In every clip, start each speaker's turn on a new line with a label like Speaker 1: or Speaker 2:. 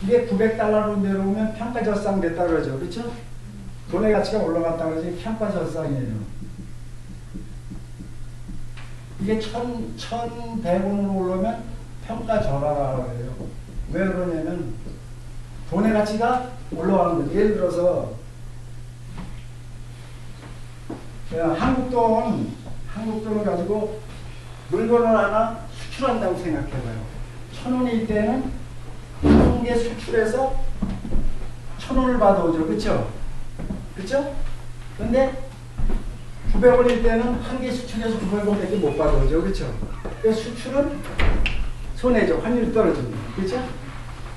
Speaker 1: 이게 900달러로 내려오면 평가절상 됐다 그러죠. 그렇죠? 돈의 가치가 올라갔다 그러지 평가절상이에요. 이게 1,100원으로 올라오면 평가절하라고 해요. 왜 그러냐면 돈의 가치가 올라가는 거예요. 예를 들어서 한국 돈을 가지고 물건을 하나 수출한다고 생각해봐요. 1,000원일 때는 한 개 수출해서 1,000원을 받아오죠. 그쵸? 그쵸? 근데 900원일 때는 한 개 수출해서 900원밖에 못 받아오죠. 그쵸? 그래서 수출은 손해죠. 환율이 떨어집니다. 그쵸?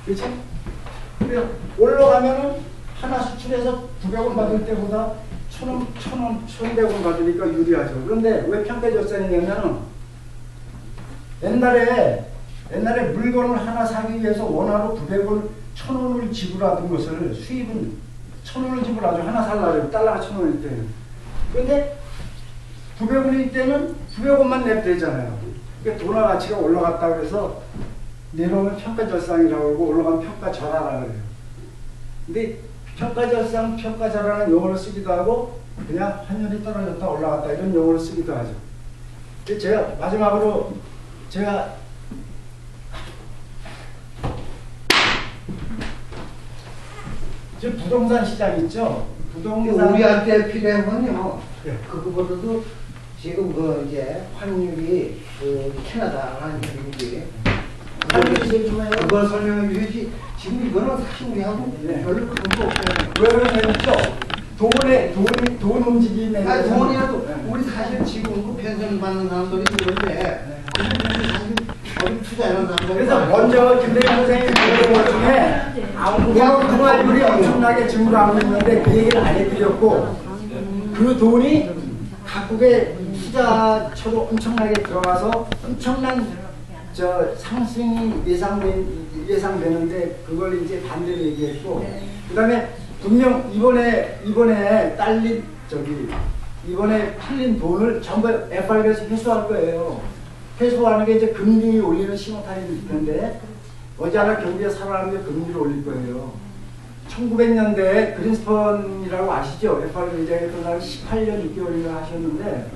Speaker 1: 그쵸? 그래서 올라가면은 하나 수출해서 900원 받을 때보다 1,100원 받으니까 유리하죠. 그런데 왜 평가절상이냐면은 옛날에 물건을 하나 사기 위해서 원화로 900원, 1,000원을 지불하던 것을 수입은 1,000원을 지불하죠. 하나 살라고 달러가 1,000원일 때는. 그런데 900원일 때는 900원만 냅되잖아요. 그러니까 돈의 가치가 올라갔다고 해서 내려오면 평가절상이라고 하고 올라가면 평가절하라고 해요. 근데 평가절상, 평가절하는 용어를 쓰기도 하고 그냥 환율이 떨어졌다 올라갔다 이런 용어를 쓰기도 하죠. 제가 마지막으로 지금 부동산 시장 있죠? 부동산
Speaker 2: 우리한테 필요한 건요.
Speaker 1: 네.
Speaker 2: 그거보다도 지금 이제 환율이 캐나다랑 미국이 그걸 설명해 주시지. 지금 이거는 사실 우리하고
Speaker 1: 네.
Speaker 2: 별로 그런 거 없어요.
Speaker 1: 왜 그러냐면요. 돈 움직임에
Speaker 2: 돈이라도 우리 사실 지금 그 펜션 받는 사람들이 있는데 어디 투자 이런 사람들
Speaker 1: 그래서 먼저 김대중 선생님이 그런 것 중에 생활률이 엄청나게 증가하고 있는데 그 얘기를 안 해드렸고 그 돈이 각국의 투자처로 엄청나게 들어가서 엄청난 상승이 예상되는데 그걸 이제 반대로 얘기했고 그 다음에 분명 이번에 팔린 돈을 전부 FRB에서 회수할 거예요. 회수하는 게 이제 금리 올리는 신호탄일 텐데 어제나 경기가 살아나는데 금리를 올릴 거예요. 1900년대에 그린스펀이라고 아시죠? FRB 의장했던 사람이 18년 6개월인가 하셨는데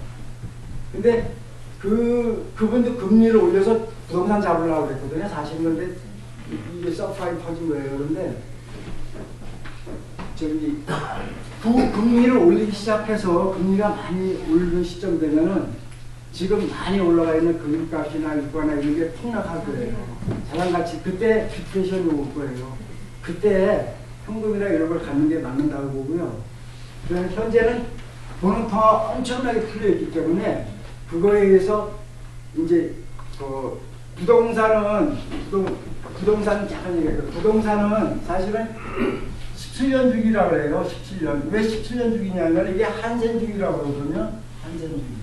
Speaker 1: 근데 그분도 금리를 올려서 부동산 잡으려고 그랬거든요. 사실은 근데 이게 서프라임 터진 거예요. 그런데 금리를 올리기 시작해서 금리가 많이 오르는 시점 되면은 지금 많이 올라가 있는 금값이나 유가나 이런 게 폭락할 거예요. 자산가치 그때 디프레션이 올 거예요. 그때 현금이나 이런 걸 갖는 게 맞는다고 보고요. 그다음에 현재는 돈은 더 엄청나게 풀려있기 때문에 그거에 의해서 이제 부동산은 잠깐 얘기할게요. 부동산은 사실은 17년 주기라고 해요. 17년. 왜 17년 주기냐면 이게 한센 주기라고 그러거든요. 한센 주기.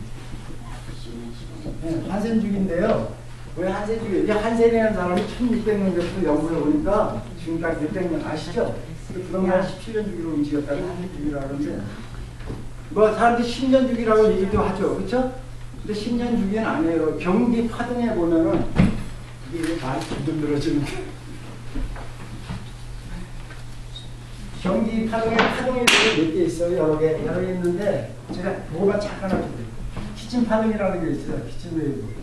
Speaker 1: 네, 한센 주기인데요. 왜 한센 주기? 이게 한센이라는 사람이 1600년부터 연구를 해보니까 지금까지 600년 아시죠? 부동산 17년 주기로 움직였다고 한센 주기라고 하는데 사람들이 10년 주기라고 얘기도 하죠. 그렇죠? 근데 10년 주기는 아니에요. 경기 파동에 보면은 이게 많이 두들들어지는데 경기 파동이 몇 개 있어요. 여러 개 있는데 제가 그거만 잠깐 할게요. 키친 파동이라는 게 있어요. 키친 웨이브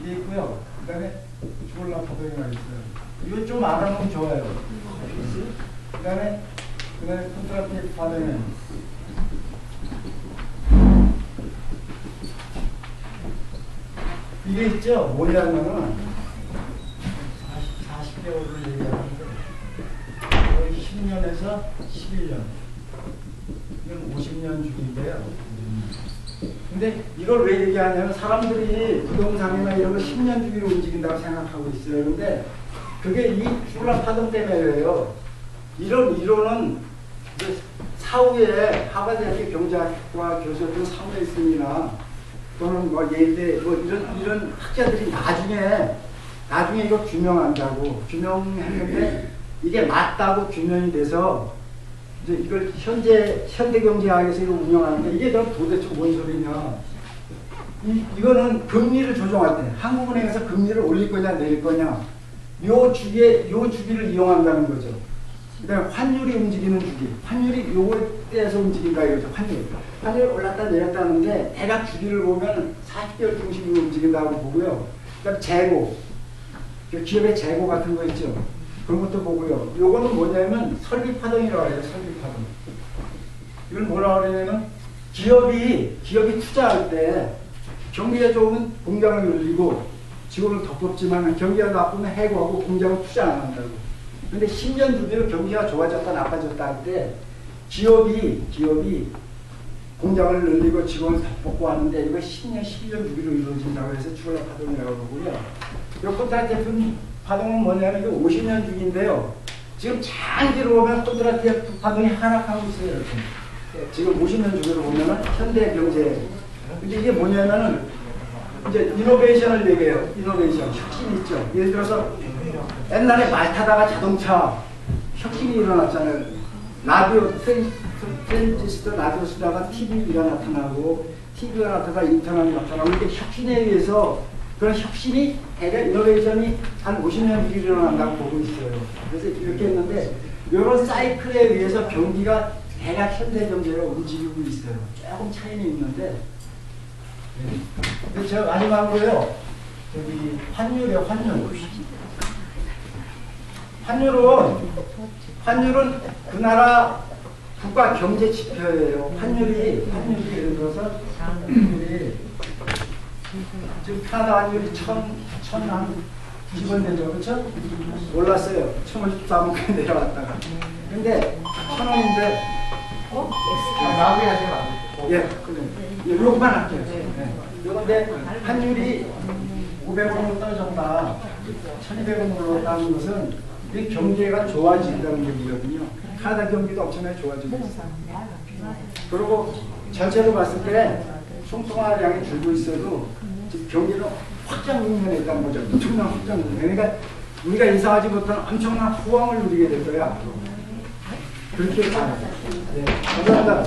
Speaker 1: 이게 있고요. 그 다음에 주올라 파동이가 있어요. 이거 좀 알아놓으면 좋아요. 그 다음에 콘트라티브 파동은 이게 있죠. 뭐냐면은 40개월을 얘기하는데 10년에서 11년 이건 50년 주기인데요. 근데 이걸 왜 얘기하냐면 사람들이 부동산이나 이런 거 10년 주기로 움직인다고 생각하고 있어요. 근데 그게 이 주올라 파동 때문에요. 이런 이론은 사후에 하버드대학교 경제학과 교수였던 사무엘 스미나 또는 예일대 이런 학자들이 나중에 이거 규명한다고 규명했는데 이게 맞다고 규명이 돼서 이제 이걸 현대경제학에서 이거 운영하는데 이게 도대체 뭔 소리냐? 이거는 금리를 조정할 때 한국은행에서 금리를 올릴 거냐 내릴 거냐 요 주기를 이용한다는 거죠. 그다음에 환율이 움직이는 주기. 환율이 요거에서 움직인다 이거죠. 환율 올랐다 내렸다 하는데 대략 주기를 보면 40개월 중심으로 움직인다고 보고요. 그다음 재고. 기업의 재고 같은 거 있죠. 그런 것도 보고요. 요거는 뭐냐면 설비파동이라고 해요. 설비파동. 이걸 뭐라고 그러냐면 기업이 투자할 때 경기가 좋으면 공장을 늘리고 직원을 더 뽑지만 경기가 나쁘면 해고하고 공장을 투자 안 한다고. 근데 10년 주기로 경기가 좋아졌다 나빠졌다 할 때 기업이 공장을 늘리고 직원을 더 뽑고 하는데 이거 10년, 11년 주기로 이루어진다고 해서 추월라 파동이라고 보고요. 이 콘트라트 파동은 뭐냐면 이거 50년 주기인데요. 지금 장기로 보면 콘트라트 파동이 하락하고 있어요. 이렇게. 지금 50년 주기로 보면은 현대 경제. 근데 이게 뭐냐면은 이제 이노베이션을 얘기해요. 이노베이션. 혁신이 있죠. 예를 들어서 옛날에 말 타다가 자동차 혁신이 일어났잖아요. 라디오, 트랜지스터 라디오 쓰다가 TV가 나타나고 TV가 나타나다가 인터넷이 나타나고 이렇게 혁신에 의해서 그런 혁신이 대략 이노베이션이 한 50년 뒤에 일어난다고 보고 있어요. 그래서 이렇게 했는데 이런 사이클에 의해서 경기가 대략 현대 경제가 움직이고 있어요. 조금 차이는 있는데 근데 제가 마지막으로요. 저기 환율이요. 환율은 그 나라 국가 경제 지표예요. 환율이 예를 들어서 환율이 지금 캐나다 환율이 1,090원 되죠. 그렇죠? 올랐어요. 1,054원 내려왔다가. 근데 1,000원인데
Speaker 2: 마무리하지 마.
Speaker 1: 예, 그래. 요것만 할게요. 네. 요건데 환율이 500원으로 떨어졌다, 1,200원으로 올랐다는 것은 이 경제가 좋아진다는 얘기거든요. 캐나다 경기도 엄청나게 좋아지고 있어요. 그리고 전체로 봤을 때 총통화량이 줄고 있어도 지금 경기는 확장 국면에 있다는 거죠. 엄청난 확장 국면. 그러니까 우리가 예상하지 못한 엄청난 호황을 누리게 될 거야. 그렇게 봐요. 네, 감사합니다.